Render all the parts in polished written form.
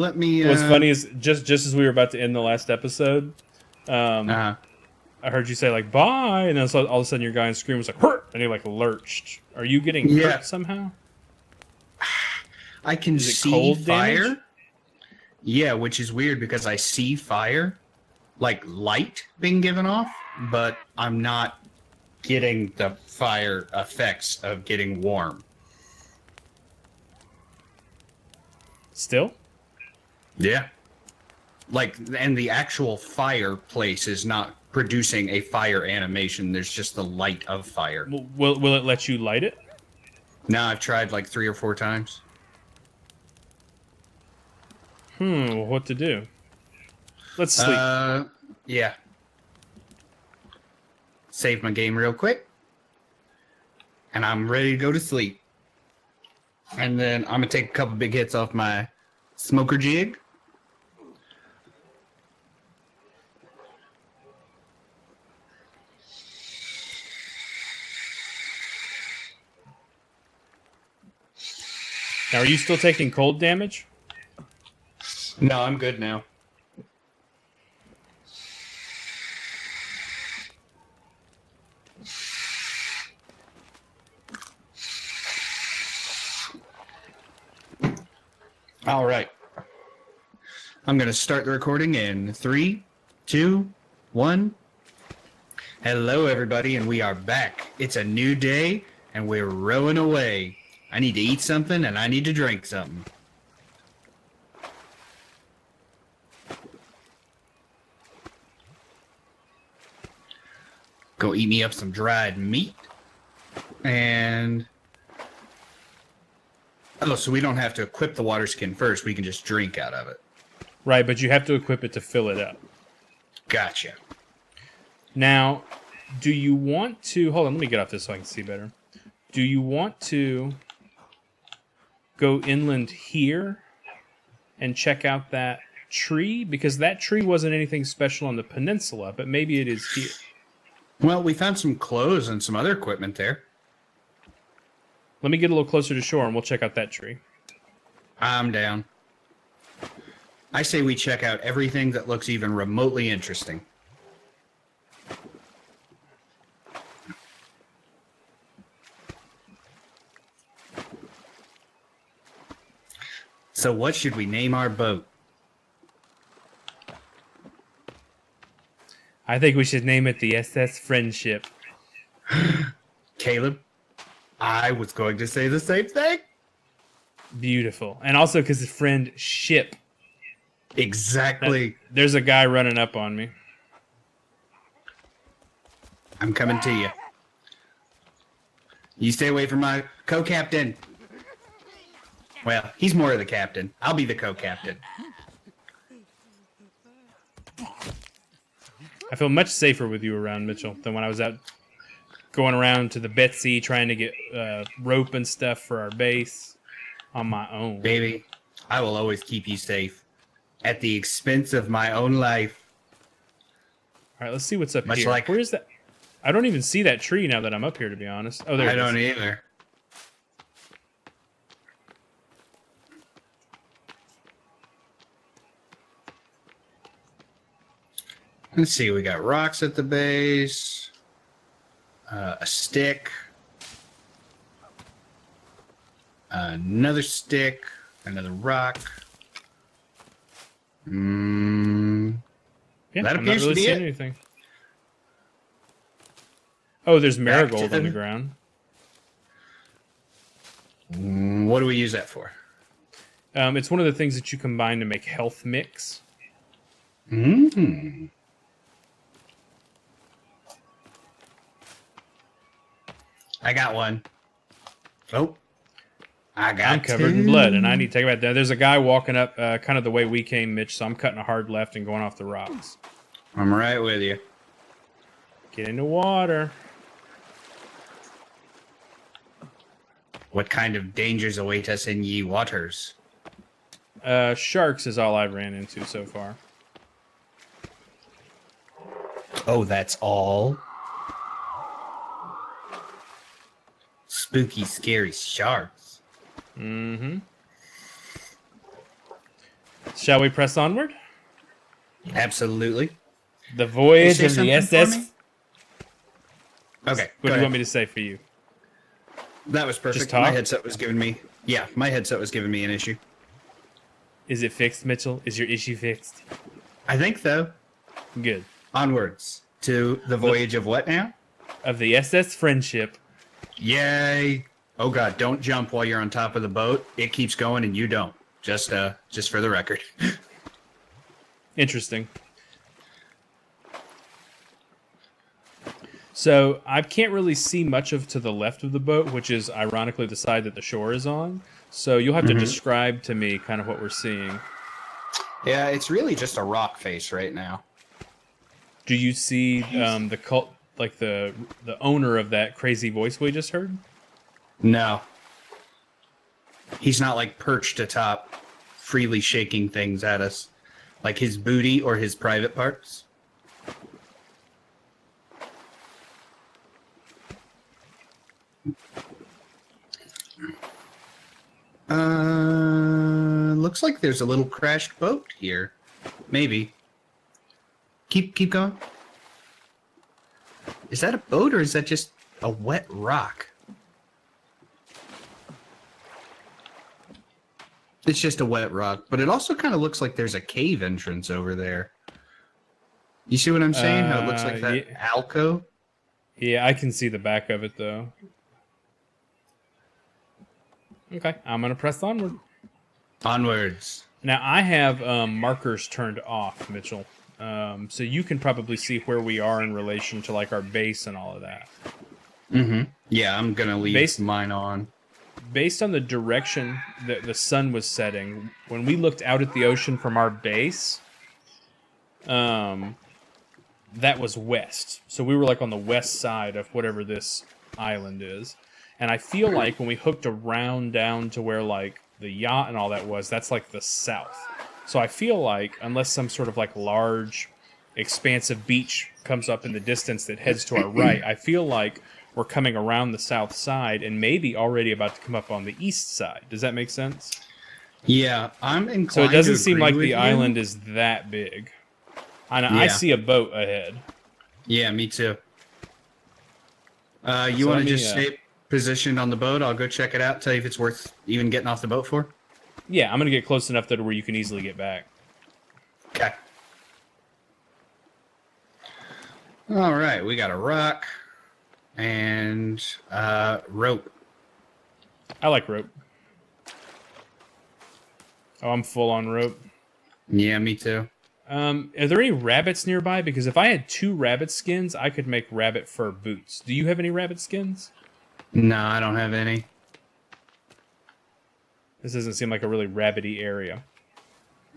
let me... What's funny is, just as we were about to end the last episode, Uh-huh. I heard you say, like, bye, and then all of a sudden your guy on screen was like, hurt, and he, like, lurched. Are you getting hurt somehow? I can see cold fire. damage? Yeah, which is weird because I see fire, like light being given off, but I'm not getting the fire effects of getting warm. Still? Yeah. Like, and the actual fireplace is not producing a fire animation. There's just the light of fire. Will it let you light it? No, I've tried like 3 or 4 times. What to do? Let's sleep. Yeah. Save my game real quick. And I'm ready to go to sleep. And then I'm going to take a couple big hits off my smoker jig. Now, are you still taking cold damage? No, I'm good now. All right. I'm going to start the recording in 3, 2, 1. Hello, everybody, and we are back. It's a new day, and we're rowing away. I need to eat something, and I need to drink something. Go eat me up some dried meat. And... oh, so we don't have to equip the water skin first. We can just drink out of it. Right, but you have to equip it to fill it up. Gotcha. Now, do you want to... hold on, let me get off this so I can see better. Do you want to go inland here and check out that tree? Because that tree wasn't anything special on the peninsula, but maybe it is here. Well, we found some clothes and some other equipment there. Let me get a little closer to shore and we'll check out that tree. I'm down. I say we check out everything that looks even remotely interesting. So what should we name our boat? I think we should name it the SS Friendship. Caleb, I was going to say the same thing. Beautiful. And also because the friend ship. Exactly. There's a guy running up on me. I'm coming to you. You stay away from my co-captain. Well, he's more of the captain. I'll be the co-captain. I feel much safer with you around, Mitchell, than when I was out going around to the Betsy trying to get rope and stuff for our base on my own. Baby, I will always keep you safe at the expense of my own life. All right, let's see what's up Much here. like... where is that? I don't even see that tree now that I'm up here, to be honest. Oh, there it is. I don't either. Let's see, we got rocks at the base, a stick, another stick, another rock. Yeah, that I'm not appears really to be seeing it. anything. Oh, there's Back to marigold on the ground. What do we use that for? It's one of the things that you combine to make health mix. Mm. I got one. Oh, I'm covered in blood, and I need to take it back. There's a guy walking up kind of the way we came, Mitch, so I'm cutting a hard left and going off the rocks. I'm right with you. Get in the water. What kind of dangers await us in ye waters? Sharks is all I've ran into so far. Oh, that's all? Spooky, scary sharks. Mm-hmm. Shall we press onward? Absolutely. The voyage Say of the something for SS. me? Okay. What do you want me to say for you? That was perfect. Just talk? My headset was giving me an issue. Is it fixed, Mitchell? Is your issue fixed? I think so. Good. Onwards to the voyage of what now? Of the SS Friendship. Yay! Oh god, don't jump while you're on top of the boat. It keeps going and you don't. Just for the record. Interesting. So I can't really see much of to the left of the boat, which is ironically the side that the shore is on. So you'll have to describe to me kind of what we're seeing. Yeah, it's really just a rock face right now. Do you see the cult, like the owner of that crazy voice we just heard? No. He's not like perched atop, freely shaking things at us. Like his booty or his private parts. Looks like there's a little crashed boat here. Maybe. Keep going. Is that a boat or is that just a wet rock? It's just a wet rock, but it also kind of looks like there's a cave entrance over there. You see what I'm saying? How it looks like that alcove? Yeah, I can see the back of it, though. Okay, I'm going to press onward. Onwards. Now, I have markers turned off, Mitchell. So you can probably see where we are in relation to, like, our base and all of that. Mm-hmm. Yeah, I'm going to leave mine on. Based on the direction that the sun was setting, when we looked out at the ocean from our base, that was west. So we were like on the west side of whatever this island is. And I feel like when we hooked around down to where like the yacht and all that was, that's like the south. So I feel like unless some sort of like large, expansive beach comes up in the distance that heads to our right, I feel like we're coming around the south side and maybe already about to come up on the east side. Does that make sense? Yeah, I'm inclined. So it doesn't to seem agree like with the you. island is that big. I see a boat ahead. Yeah, me too. You So want let to me, just stay positioned on the boat? I'll go check it out, tell you if it's worth even getting off the boat for. Yeah, I'm going to get close enough to where you can easily get back. Okay. All right, we got a rock and rope. I like rope. Oh, I'm full on rope. Yeah, me too. Are there any rabbits nearby? Because if I had 2 rabbit skins, I could make rabbit fur boots. Do you have any rabbit skins? No, I don't have any. This doesn't seem like a really rabbity area.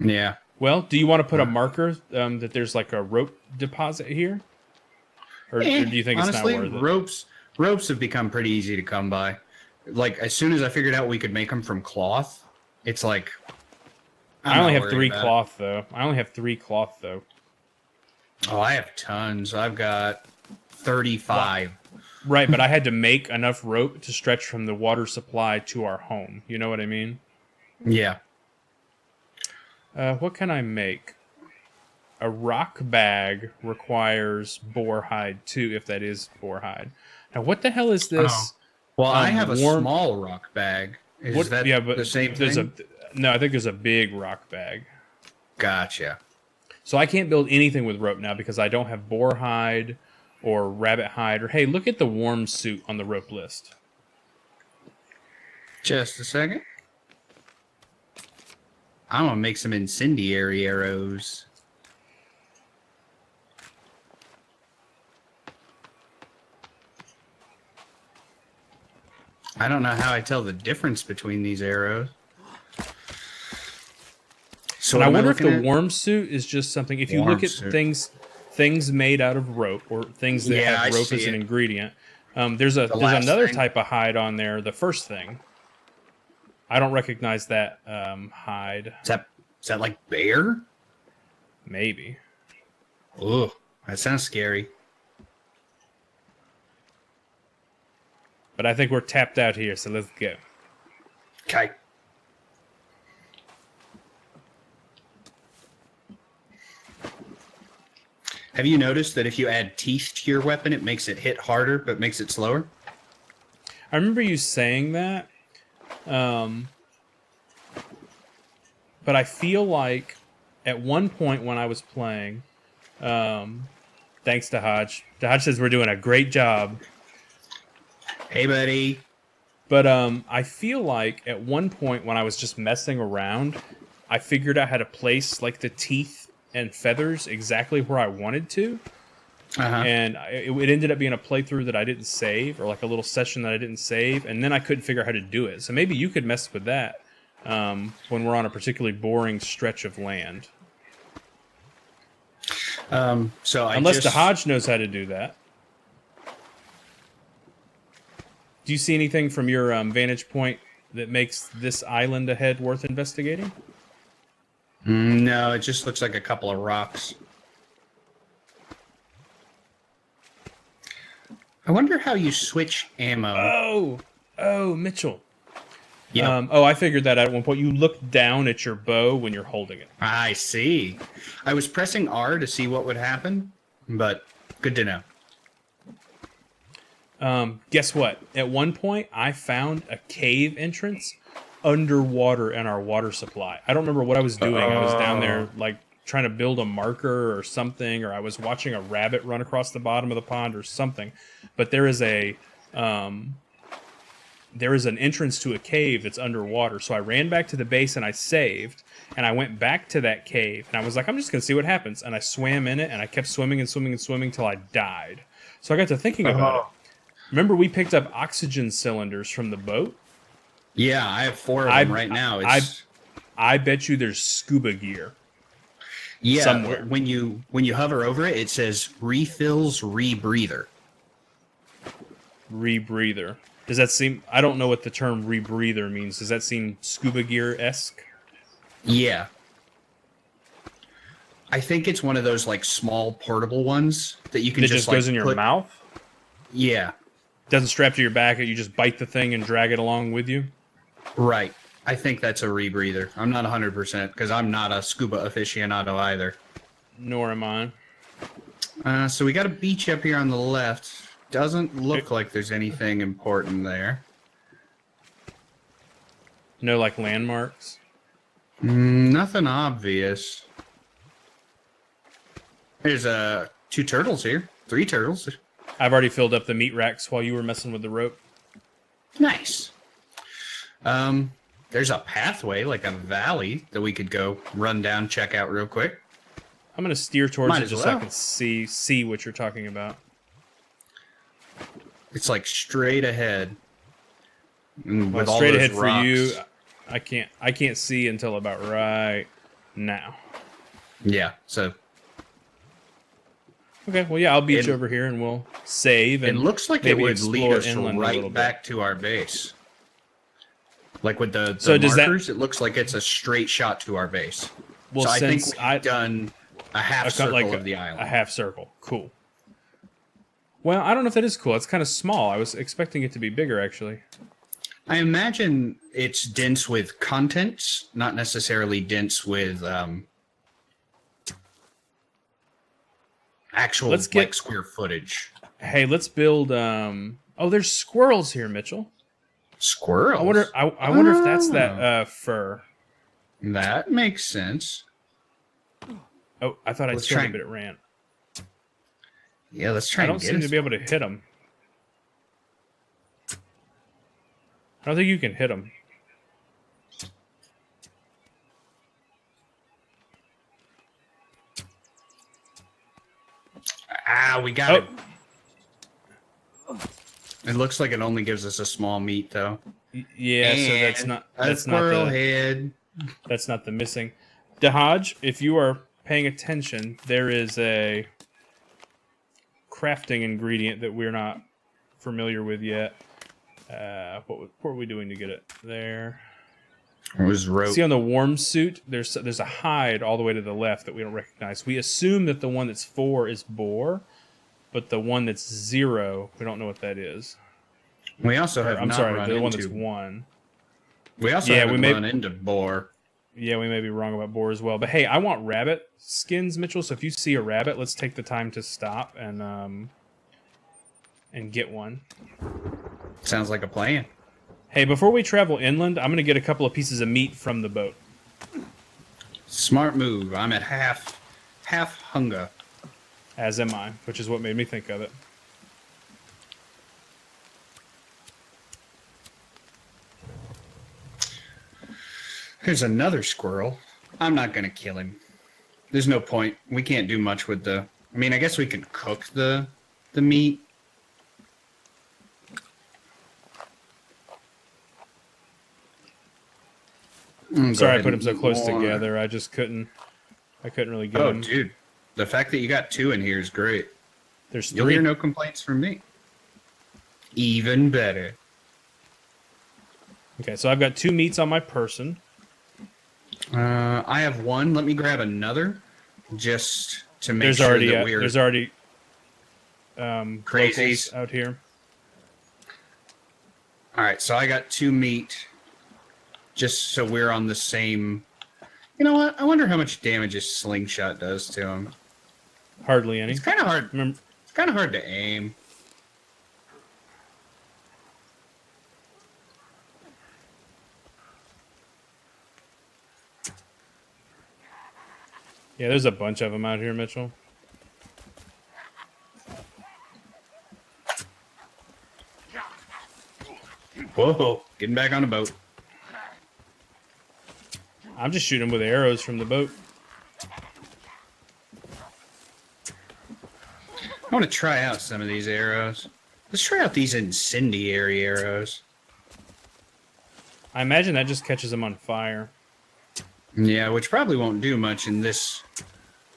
Yeah. Well, do you want to put a marker that there's like a rope deposit here? Or do you think honestly, it's not worth it? ropes have become pretty easy to come by. Like, as soon as I figured out we could make them from cloth, it's like... I only have 3 cloth, though. Oh, I have tons. I've got 35. Right, but I had to make enough rope to stretch from the water supply to our home. You know what I mean? Yeah. What can I make? A rock bag requires boar hide, too, if that is boar hide. Now, what the hell is this? Oh. Well, I have a small rock bag. Is that the same thing? No, I think there's a big rock bag. Gotcha. So I can't build anything with rope now because I don't have boar hide or rabbit hide. Or, hey, look at the warm suit on the rope list. Just a second. I'm going to make some incendiary arrows. I don't know how I tell the difference between these arrows. So and I wonder if the warm suit is just something. If you look at things made out of rope or things that have rope as an ingredient, there's another type of hide on there. The first thing, I don't recognize that hide. Is that like bear? Maybe. Oh, that sounds scary. But I think we're tapped out here, so let's go. Okay. Have you noticed that if you add teeth to your weapon, it makes it hit harder, but makes it slower? I remember you saying that, but I feel like at one point when I was playing, thanks to Hodge. Hodge says we're doing a great job. Hey, buddy. But I feel like at one point when I was just messing around, I figured out how to place like the teeth and feathers exactly where I wanted to. And it ended up being a playthrough that I didn't save, or like a little session that I didn't save, and then I couldn't figure out how to do it. So maybe you could mess with that when we're on a particularly boring stretch of land. Unless the Hodge knows how to do that. Do you see anything from your vantage point that makes this island ahead worth investigating? No, it just looks like a couple of rocks. I wonder how you switch ammo. Oh, Mitchell. Yeah. I figured that out at one point. You look down at your bow when you're holding it. I see. I was pressing R to see what would happen, but good to know. Guess what? At one point, I found a cave entrance underwater in our water supply. I don't remember what I was doing. I was down there, like, trying to build a marker or something, or I was watching a rabbit run across the bottom of the pond or something. But there is an entrance to a cave that's underwater. So I ran back to the base and I saved, and I went back to that cave, and I was like, I'm just going to see what happens. And I swam in it, and I kept swimming and swimming and swimming till I died. So I got to thinking about it. Remember we picked up oxygen cylinders from the boat? Yeah, I have 4 of them right now. I bet you there's scuba gear. Yeah, somewhere. When you hover over it, it says refills rebreather. Rebreather. Does that seem... I don't know what the term rebreather means. Does that seem scuba gear-esque? Yeah. I think it's one of those like small portable ones that you can just like, goes in your mouth? Yeah. Doesn't strap to your back, you just bite the thing and drag it along with you? Right. I think that's a rebreather. I'm not 100% because I'm not a scuba aficionado either. Nor am I. So we got a beach up here on the left. Doesn't look like there's anything important there. No, like, landmarks? Nothing obvious. There's 2 turtles here. 3 turtles. I've already filled up the meat racks while you were messing with the rope. Nice. There's a pathway, like a valley, that we could go run down, check out real quick. I'm going to steer towards Might it as just so I well. can see what you're talking about. It's like straight ahead. Well, With all straight those ahead for rocks. you, I can't see until about right now. Yeah, so Okay, well, yeah, I'll beach over here and we'll save. And it looks like it maybe would lead explore us inland a little right bit. back to our base. Like with the So does that- markers, it looks like it's a straight shot to our base. Well, so I think since we've done a half I've got circle like of the island. a half circle. Cool. Well, I don't know if that is cool. It's kind of small. I was expecting it to be bigger, actually. I imagine it's dense with contents, not necessarily dense with actual like square footage. Hey, let's build. Oh, there's squirrels here, Mitchell. Squirrels. I wonder if that's that fur. That makes sense. Oh, I thought I'd Let's killed try him, but it ran. Yeah, let's try I don't and get seem it. to be able to hit him. I don't think you can hit him. We got it. It looks like it only gives us a small meat, though. Yeah, so that's And not a squirrel head. that's not the missing. Dahaj, if you are paying attention, there is a crafting ingredient that we're not familiar with yet. What were we doing to get it? There. It was rope. See on the warm suit, there's a hide all the way to the left that we don't recognize. We assume that the one that's 4 is boar, but the one that's 0, we don't know what that is. We also have I'm not sorry, run the one into. that's 1. We also Yeah, haven't we may- run into boar. Yeah, we may be wrong about boar as well. But hey, I want rabbit skins, Mitchell. So if you see a rabbit, let's take the time to stop and get one. Sounds like a plan. Hey, before we travel inland, I'm going to get a couple of pieces of meat from the boat. Smart move. I'm at half hunger. As am I, which is what made me think of it. There's another squirrel. I'm not gonna kill him. There's no point. We can't do much with the... I mean, I guess we can cook the meat. Sorry I put them so close together. I just couldn't... I couldn't really get them. Oh, dude. The fact that you got 2 in here is great. There's 3. You'll hear no complaints from me. Even better. Okay, so I've got 2 meats on my person. I have 1. Let me grab another, just to make There's sure already that we're... there's already crazies locals out here. All right, so I got 2 meat, just so we're on the same... You know what? I wonder how much damage a slingshot does to him. Hardly any. It's kind of hard. Remember, It's kind of hard to aim. yeah, there's a bunch of them out here, Mitchell. Whoa, getting back on a boat. I'm just shooting with arrows from the boat. I want to try out some of these arrows. Let's try out these incendiary arrows. I imagine that just catches them on fire. Yeah, which probably won't do much in this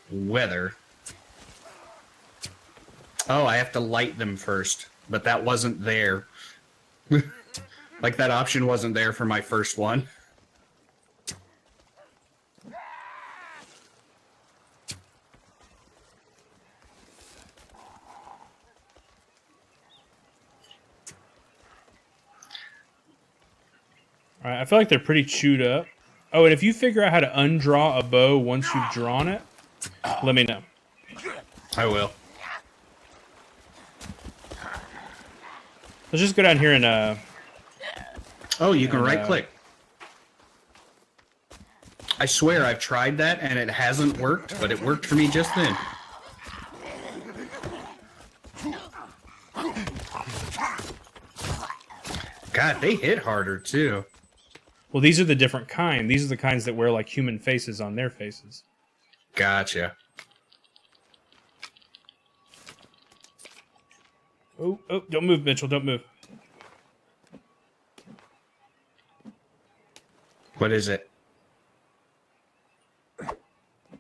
weather. Oh, I have to light them first, but that wasn't there. Like, that option wasn't there for my first one. All right, I feel like they're pretty chewed up. Oh, and if you figure out how to undraw a bow once you've drawn it, let me know. I will. Let's just go down here and Oh, you can right-click. I swear I've tried that and it hasn't worked, but it worked for me just then. God, they hit harder too. well, these are the different kind. These are the kinds that wear like human faces on their faces. Gotcha. Oh, don't move, Mitchell. Don't move. What is it?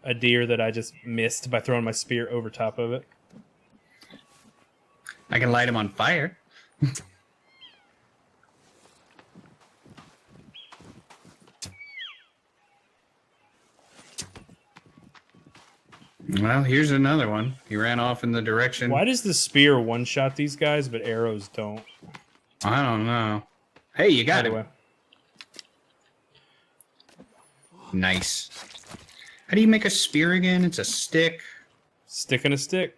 A deer that I just missed by throwing my spear over top of it. I can light him on fire. Well, here's another one. He ran off in the direction. Why does the spear one-shot these guys, but arrows don't? I don't know. Hey, you got Anyway. it. Nice. How do you make a spear again? It's a stick. Stick and a stick.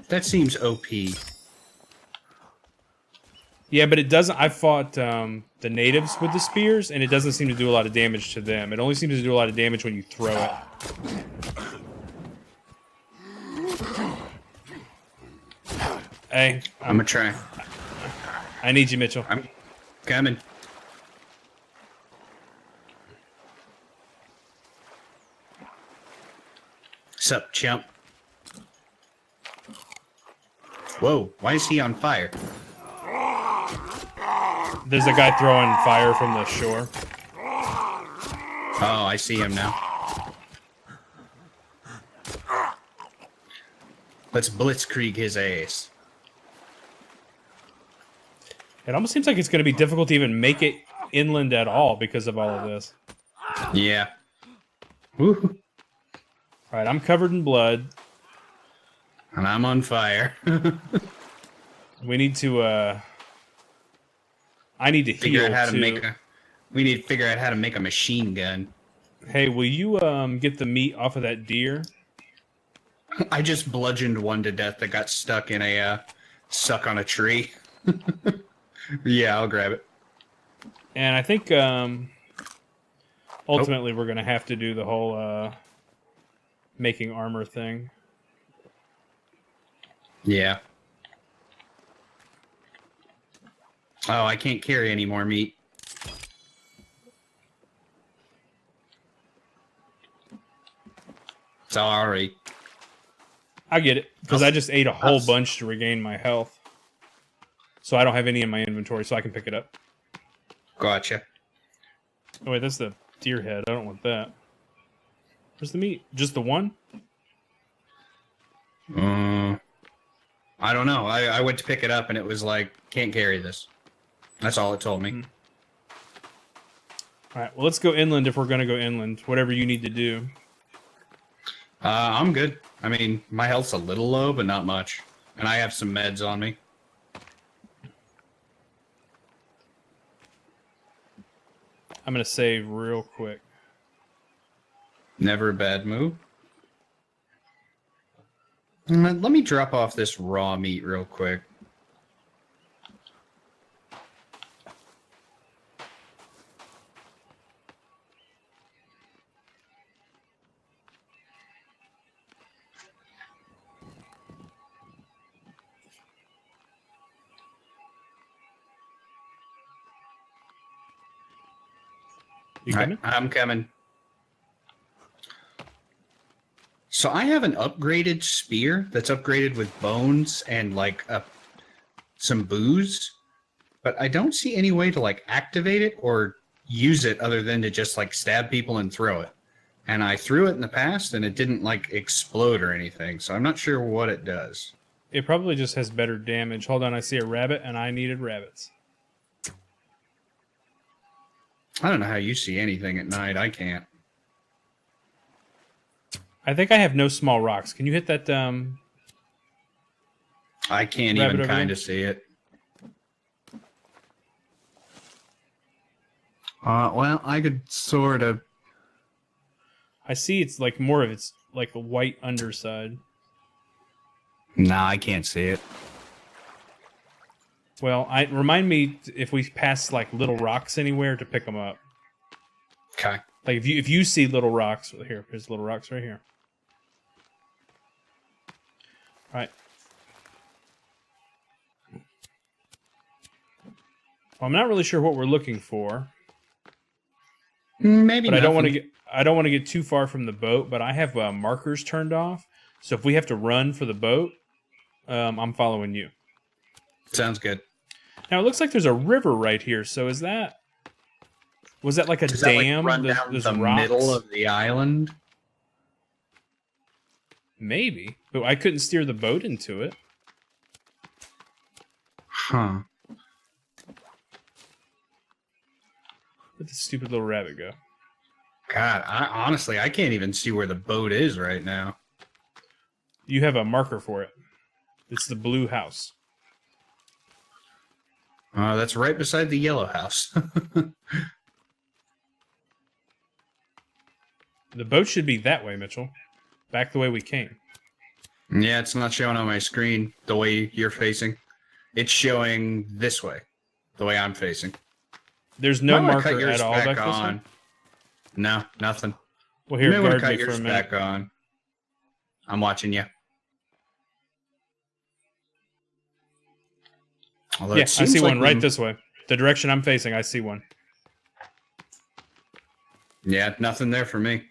That seems OP. Yeah, but it doesn't. I fought the natives with the spears, and it doesn't seem to do a lot of damage to them. It only seems to do a lot of damage when you throw it. Hey, I'm gonna try. I need you, Mitchell. I'm coming. Sup, chump? Whoa, why is he on fire? There's a guy throwing fire from the shore. Oh, I see him now. Let's blitzkrieg his ass. It almost seems like it's going to be difficult to even make it inland at all because of all of this. Yeah. Woo. All right, I'm covered in blood. And I'm on fire. We need to. I need to Figure heal out how to too. make a We need to figure out how to make a machine gun. Hey, will you get the meat off of that deer? I just bludgeoned one to death that got stuck in a stuck on a tree. Yeah, I'll grab it. And I think ultimately we're gonna have to do the whole making armor thing. Yeah. Oh, I can't carry any more meat. Sorry. I get it, because I just ate a whole bunch to regain my health. So I don't have any in my inventory, so I can pick it up. Gotcha. Oh wait, that's the deer head. I don't want that. Where's the meat? Just the one? I don't know. I went to pick it up and it was like, can't carry this. That's all it told me. Alright, well let's go inland if we're going to go inland. Whatever you need to do. I'm good. I mean, my health's a little low, but not much. And I have some meds on me. I'm going to save real quick. Never a bad move. Let me drop off this raw meat real quick. You coming? Right, I'm coming. So I have an upgraded spear that's upgraded with bones and like some booze, but I don't see any way to like activate it or use it other than to just like stab people and throw it. And I threw it in the past and it didn't like explode or anything, so I'm not sure what it does. It probably just has better damage. Hold on, I see a rabbit and I needed rabbits. I don't know how you see anything at night. I can't. I think I have no small rocks. Can you hit that I can't rabbit even over kind there? of see it. Well, I could sort of. I see it's like more of it's like a white underside. Nah, I can't see it. Well, remind me if we pass like little rocks anywhere to pick them up. Okay. Like if you see little rocks here's little rocks right here. All right. Well, I'm not really sure what we're looking for, Maybe. but I don't nothing. want to get too far from the boat. But I have markers turned off, so if we have to run for the boat, I'm following you. Sounds good. Now it looks like there's a river right here. So was that like a Does that, like, dam? run down Those the rocks? middle of the island? Maybe, but I couldn't steer the boat into it. Huh. Where'd the stupid little rabbit go? God, honestly, I can't even see where the boat is right now. You have a marker for it. It's the blue house. That's right beside the yellow house. The boat should be that way, Mitchell. Back the way we came. Yeah, it's not showing on my screen the way you're facing. It's showing this way, the way I'm facing. There's no Might wanna cut marker yours at all back this on. way? No, nothing. Well, You here, may want to guard cut me for a yours minute. back on. I'm watching you. Although Yeah, it I seems see like one right this way. The direction I'm facing, I see one. Yeah, nothing there for me.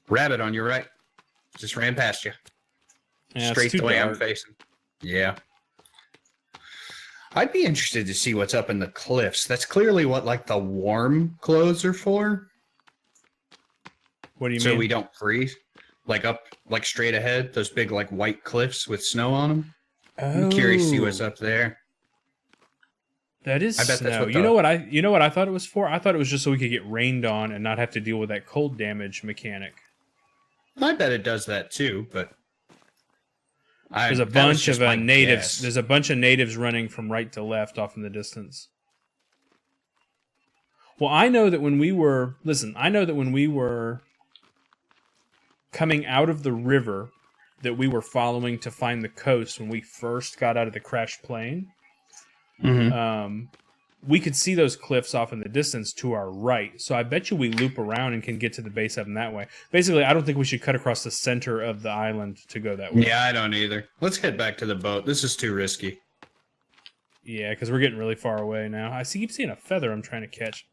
Rabbit on your right. Just ran past you. Yeah, Straight it's too the way I'm dark. facing. Yeah. I'd be interested to see what's up in the cliffs. That's clearly what like the warm clothes are for. What do you So mean? we don't freeze. Like up, like straight ahead, those big like white cliffs with snow on them. I'm curious to see what's up there. That is I bet that's snow. what You know what I thought it was for? I thought it was just so we could get rained on and not have to deal with that cold damage mechanic. I bet it does that too, but There's a bunch of natives. There's a bunch of natives running from right to left off in the distance. Well, I know that when we were coming out of the river that we were following to find the coast when we first got out of the crashed plane, we could see those cliffs off in the distance to our right. So I bet you we loop around and can get to the base of them that way. Basically, I don't think we should cut across the center of the island to go that way. Yeah, I don't either. Let's head back to the boat. This is too risky. Yeah, because we're getting really far away now. I keep seeing a feather I'm trying to catch.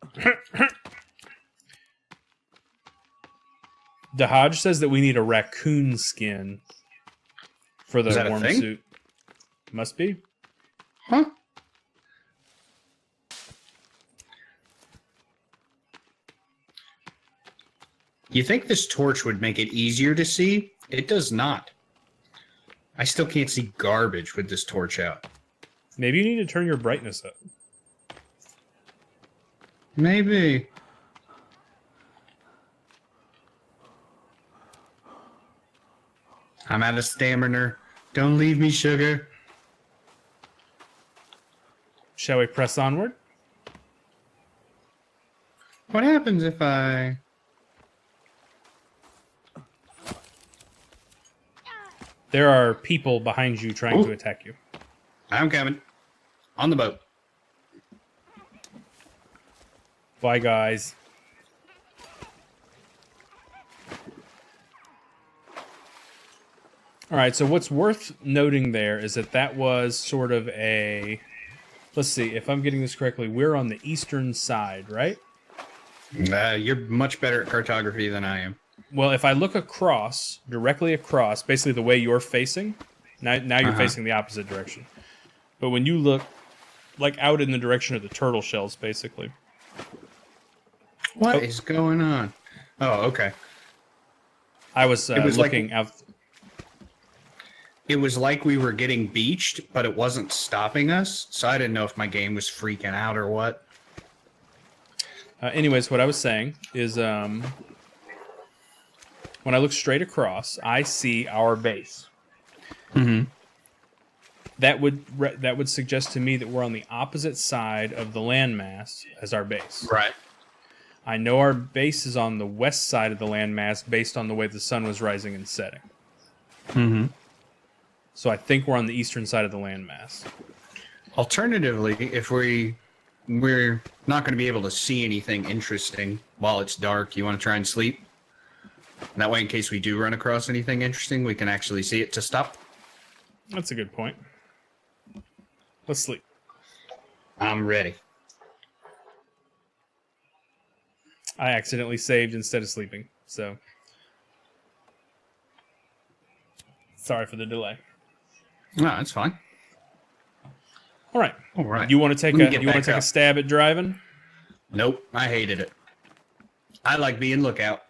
Dahaj says that we need a raccoon skin for the warm suit. Must be. Huh? You think this torch would make it easier to see? It does not. I still can't see garbage with this torch out. Maybe you need to turn your brightness up. Maybe. I'm out of stamina. Don't leave me, sugar. Shall we press onward? What happens if I... There are people behind you trying to attack you. I'm coming. On the boat. Bye, guys. All right, so what's worth noting there is that was sort of a... Let's see, if I'm getting this correctly, we're on the eastern side, right? You're much better at cartography than I am. Well, if I look across, directly across, basically the way you're facing, now you're facing the opposite direction. But when you look, like, out in the direction of the turtle shells, basically. What is going on? Oh, okay. I was looking out... It was like we were getting beached, but it wasn't stopping us, so I didn't know if my game was freaking out or what. Anyways, what I was saying is... when I look straight across, I see our base. Mm-hmm. That would suggest to me that we're on the opposite side of the landmass as our base. Right. I know our base is on the west side of the landmass based on the way the sun was rising and setting. Mm-hmm. So I think we're on the eastern side of the landmass. Alternatively, if we're not going to be able to see anything interesting while it's dark, you want to try and sleep? That way, in case we do run across anything interesting, we can actually see it to stop. That's a good point. Let's sleep. I'm ready. I accidentally saved instead of sleeping, so... Sorry for the delay. No, that's fine. All right. All right. You want to take a stab at driving? Nope, I hated it. I like being lookout.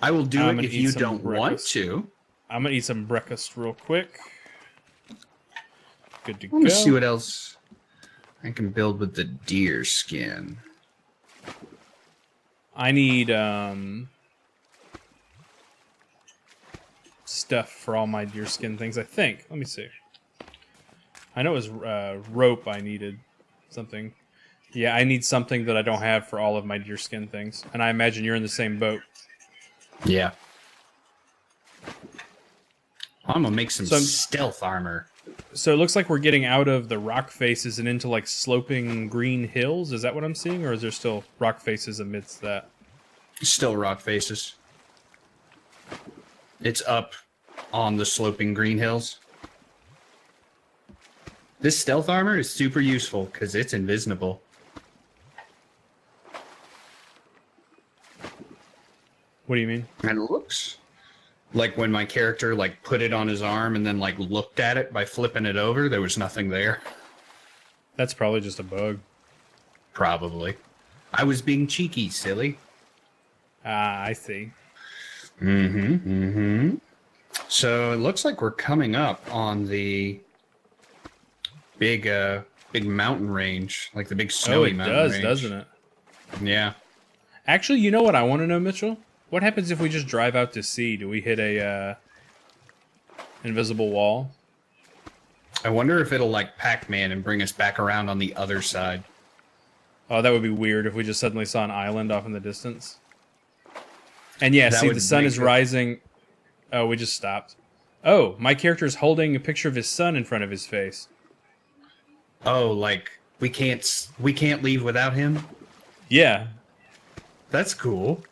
I will do it if you don't want to. I'm gonna eat some breakfast real quick. Good to go. Let me see what else I can build with the deer skin. I need stuff for all my deer skin things, I think. Let me see. I know it was rope I needed. Something. Yeah, I need something that I don't have for all of my deer skin things. And I imagine you're in the same boat. Yeah. I'm gonna make some stealth armor. So it looks like we're getting out of the rock faces and into like sloping green hills. Is that what I'm seeing? Or is there still rock faces amidst that? Still rock faces. It's up on the sloping green hills. This stealth armor is super useful because it's invisible. What do you mean? And it looks like when my character like put it on his arm and then like looked at it by flipping it over, there was nothing there. That's probably just a bug. Probably. I was being cheeky, silly. Ah, I see. So it looks like we're coming up on the big mountain range, like the big snowy mountain range. It does, doesn't it? Yeah. Actually, you know what I want to know, Mitchell? What happens if we just drive out to sea? Do we hit a invisible wall. I wonder if it'll like Pac-Man and bring us back around on the other side. Oh, that would be weird if we just suddenly saw an island off in the distance. And yeah, That see, would the sun make is it- rising. Oh, we just stopped. Oh, my character is holding a picture of his son in front of his face. Oh, like we can't leave without him? Yeah. That's cool.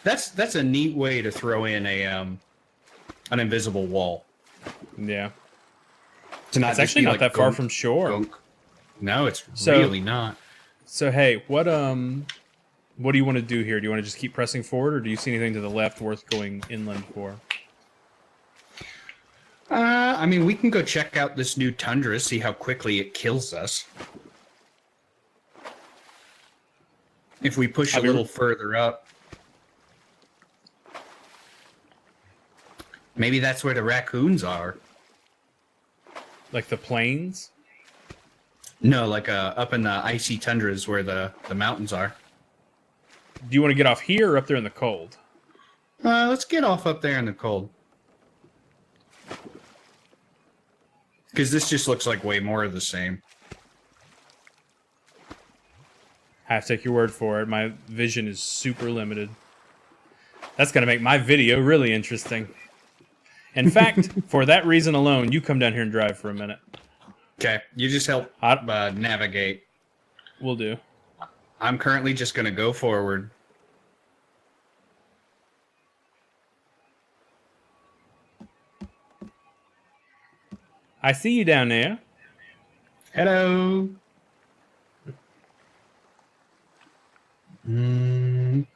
That's a neat way to throw in a an invisible wall. Yeah. To not It's just actually be not like that far gunk, from shore. gunk. No, it's So- really not. So hey, what do you want to do here? Do you want to just keep pressing forward, or do you see anything to the left worth going inland for? I mean, we can go check out this new tundra, see how quickly it kills us. If we push a little further up. Maybe that's where the raccoons are. Like the plains? No, like up in the icy tundras where the mountains are. Do you want to get off here or up there in the cold? Let's get off up there in the cold. Because this just looks like way more of the same. I have to take your word for it. My vision is super limited. That's going to make my video really interesting. In fact, for that reason alone, you come down here and drive for a minute. Okay, you just help navigate. Will do. I'm currently just going to go forward. I see you down there. Hello. I'm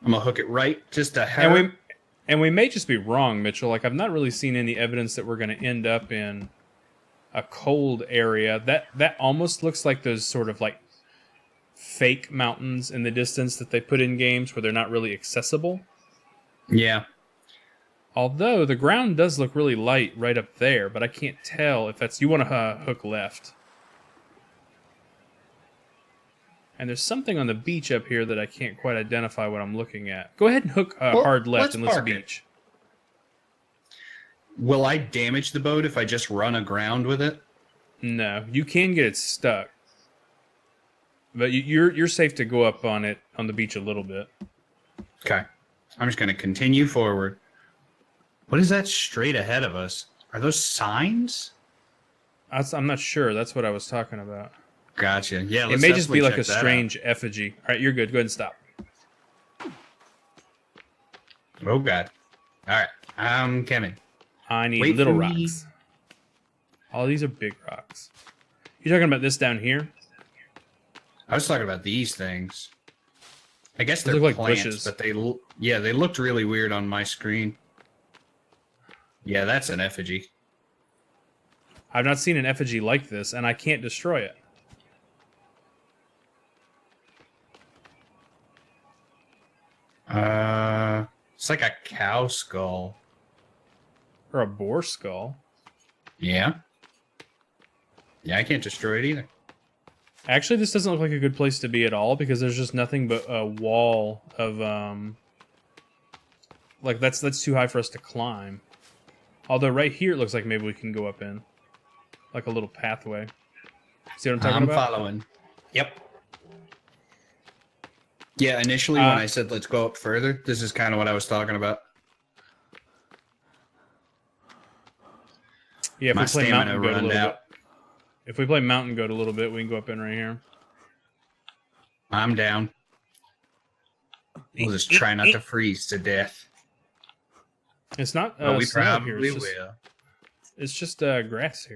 gonna hook it right just a hair. And we may just be wrong, Mitchell. Like, I've not really seen any evidence that we're going to end up in a cold area. That almost looks like those sort of like fake mountains in the distance that they put in games where they're not really accessible. Yeah. Although the ground does look really light right up there, but I can't tell if that's... You want to hook left. And there's something on the beach up here that I can't quite identify what I'm looking at. Go ahead and hook hard left in this beach. Will I damage the boat if I just run aground with it? No, you can get it stuck. But you're safe to go up on it on the beach a little bit. Okay. I'm just going to continue forward. What is that straight ahead of us? Are those signs? I'm not sure. That's what I was talking about. Gotcha. Yeah, It may just be like a strange effigy. All right, you're good. Go ahead and stop. Oh, God. All right. I'm coming. I need Wait little for me. rocks. All these are big rocks. You talking about this down here? I was talking about these things. I guess Those they're look like plants, bushes. but they looked really weird on my screen. Yeah, that's an effigy. I've not seen an effigy like this, and I can't destroy it. It's like a cow skull. Or a boar skull. Yeah. Yeah, I can't destroy it either. Actually, this doesn't look like a good place to be at all because there's just nothing but a wall of like that's too high for us to climb. Although right here it looks like maybe we can go up in like a little pathway. See what I'm talking about? I'm following. Yep. Yeah, initially when I said let's go up further, this is kind of what I was talking about. Yeah, if My we play stamina mountain goat a runned little out. bit. If we play mountain goat a little bit, we can go up in right here. I'm down. We'll just try not to freeze to death. It's not But we snow up probably here. will. It's just grass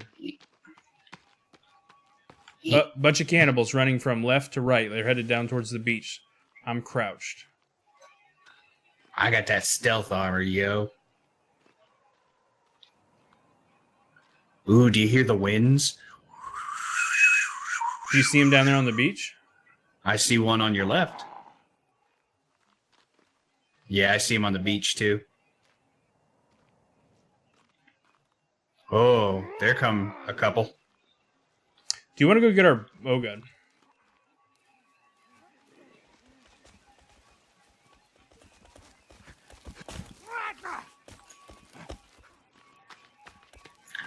here. Bunch of cannibals running from left to right. They're headed down towards the beach. I'm crouched. I got that stealth armor, yo. Ooh, do you hear the winds? Do you see him down there on the beach? I see one on your left. Yeah, I see him on the beach too. Oh, there come a couple. Do you want to go get our... Oh, God.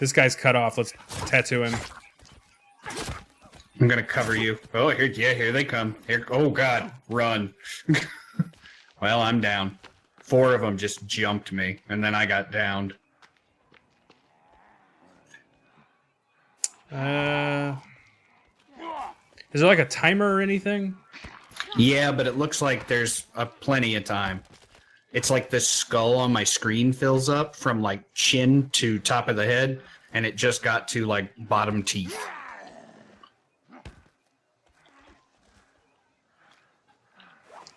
This guy's cut off. Let's tattoo him. I'm gonna cover you. Oh, here they come. Here, oh God, run. Well, I'm down. 4 of them just jumped me, and then I got downed. Is there like a timer or anything? Yeah, but it looks like there's plenty of time. It's like the skull on my screen fills up from like chin to top of the head, and it just got to like bottom teeth.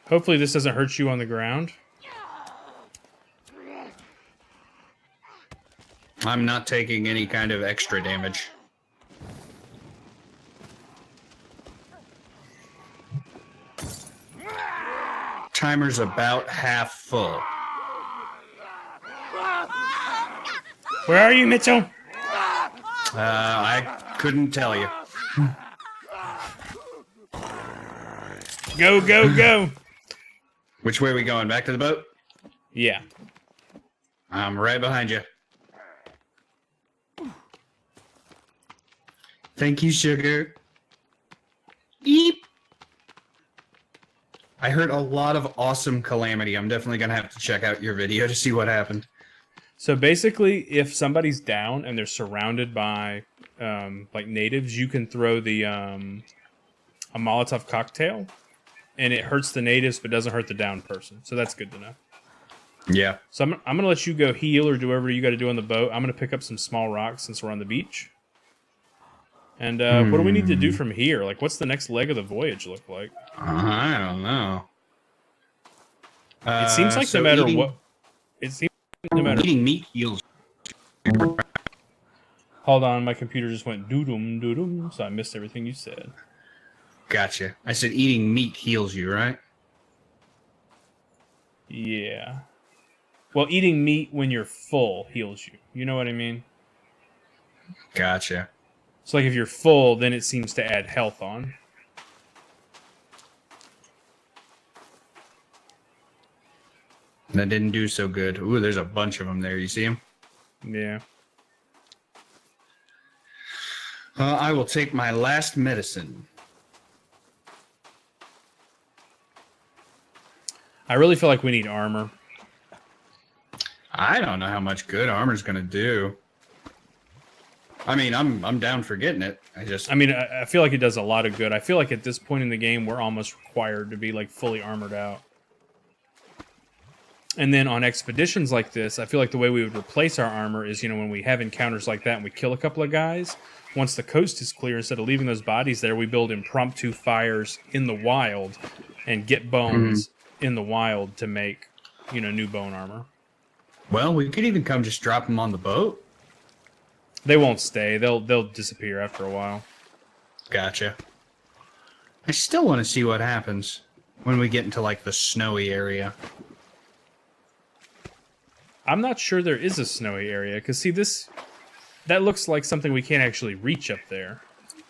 Hopefully this doesn't hurt you on the ground. I'm not taking any kind of extra damage. Timer's about half full. Where are you, Mitchell? I couldn't tell you. Go, go, go. Which way are we going? Back to the boat? Yeah. I'm right behind you. Thank you, sugar. Eep. I heard a lot of awesome calamity. I'm definitely going to have to check out your video to see what happened. So basically, if somebody's down and they're surrounded by like natives, you can throw the a Molotov cocktail, and it hurts the natives but doesn't hurt the down person. So that's good to know. Yeah. So I'm going to let you go heal or do whatever you got to do on the boat. I'm going to pick up some small rocks since we're on the beach. And what do we need to do from here? Like, what's the next leg of the voyage look like? I don't know. It seems like so no matter eating, what... It seems like no matter... Eating meat heals. Hold on, my computer just went doo-doom, doo-doom, so I missed everything you said. Gotcha. I said eating meat heals you, right? Yeah. Well, eating meat when you're full heals you. You know what I mean? Gotcha. So, like, if you're full, then it seems to add health on. That didn't do so good. Ooh, there's a bunch of them there. You see them? Yeah. I will take my last medicine. I really feel like we need armor. I don't know how much good armor's gonna do. I mean, I'm down for getting it. I feel like it does a lot of good. I feel like at this point in the game, we're almost required to be, like, fully armored out. And then on expeditions like this, I feel like the way we would replace our armor is, you know, when we have encounters like that and we kill a couple of guys, once the coast is clear, instead of leaving those bodies there, we build impromptu fires in the wild and get bones in the wild to make, you know, new bone armor. Well, we could even come just drop them on the boat. They won't stay. They'll disappear after a while. Gotcha. I still want to see what happens when we get into, like, the snowy area. I'm not sure there is a snowy area, because, see, that looks like something we can't actually reach up there.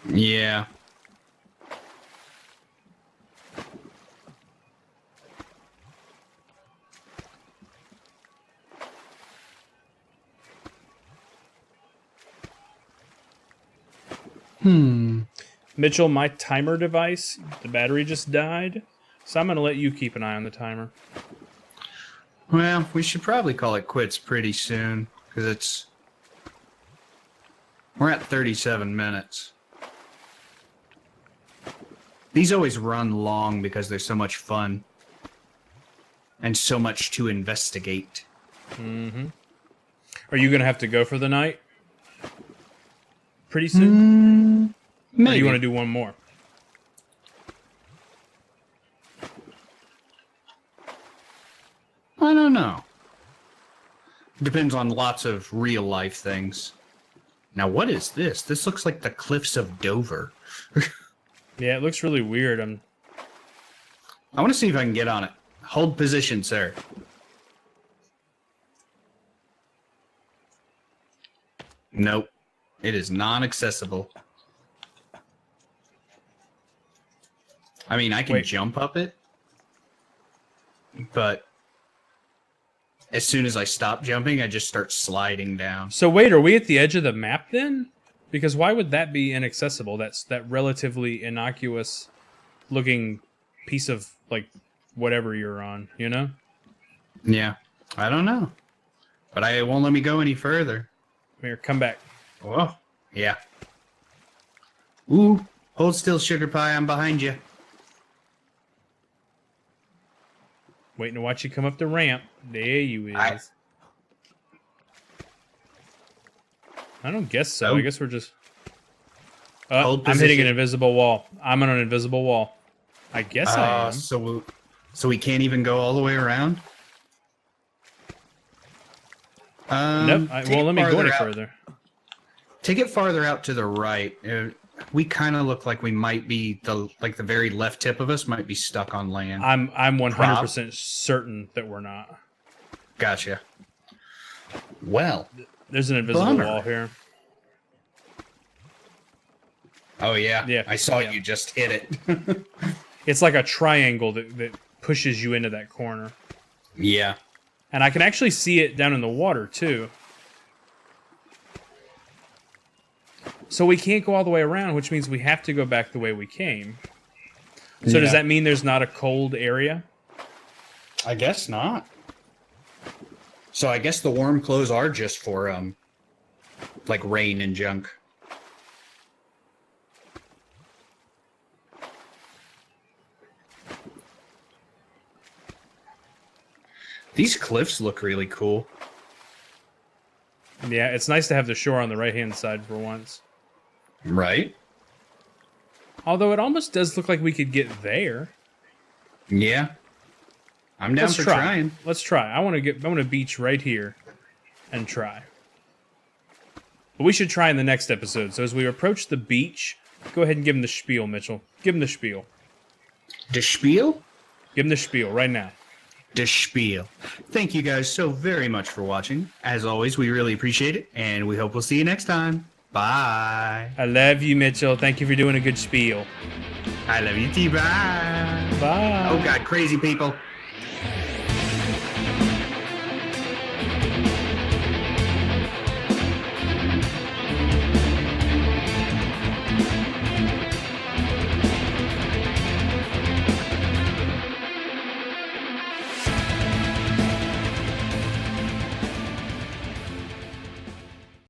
Yeah. Mitchell, my timer device, the battery just died, so I'm going to let you keep an eye on the timer. Well, we should probably call it quits pretty soon, because we're at 37 minutes. These always run long because there's so much fun and so much to investigate. Mm-hmm. Are you going to have to go for the night pretty soon? Maybe. Or do you want to do one more? I don't know. Depends on lots of real life things. Now, what is this? This looks like the cliffs of Dover. Yeah, it looks really weird. I want to see if I can get on it. Hold position, sir. Nope. It is non-accessible. I mean, I can jump up it, but as soon as I stop jumping, I just start sliding down. So wait, are we at the edge of the map then? Because why would that be inaccessible? That's that relatively innocuous looking piece of like whatever you're on, you know? Yeah, I don't know. But it won't let me go any further. Here, come back. Oh, yeah. Ooh, hold still, Sugar Pie. I'm behind you. Waiting to watch you come up the ramp. There you is. I don't guess so. Oh. I guess we're just... Hold I'm hitting an position. invisible wall. I'm on an invisible wall. I guess I am. So we can't even go all the way around? Nope. Take Well, it let me go any farther out. further. Take it farther out to the right. We kind of look like we might be the very left tip of us might be stuck on land. I'm 100% certain that we're not. Gotcha. Well. There's an invisible Bummer. wall here. Oh yeah. Yeah. I saw Yeah. you just hit it. It's like a triangle that pushes you into that corner. Yeah. And I can actually see it down in the water, too. So we can't go all the way around, which means we have to go back the way we came. So does Yeah. that mean there's not a cold area? I guess not. So I guess the warm clothes are just for like rain and junk. These cliffs look really cool. Yeah, it's nice to have the shore on the right-hand side for once. Right? Although it almost does look like we could get there. Yeah. I'm down Let's for try. trying. Let's try. I want to beach right here and try. But we should try in the next episode. So as we approach the beach, go ahead and give him the spiel, Mitchell. Give him the spiel. The spiel? Give him the spiel right now. The spiel. Thank you guys so very much for watching. As always, we really appreciate it, and we hope we'll see you next time. Bye. I love you, Mitchell. Thank you for doing a good spiel. I love you too. Bye. Bye. Oh, God, crazy people.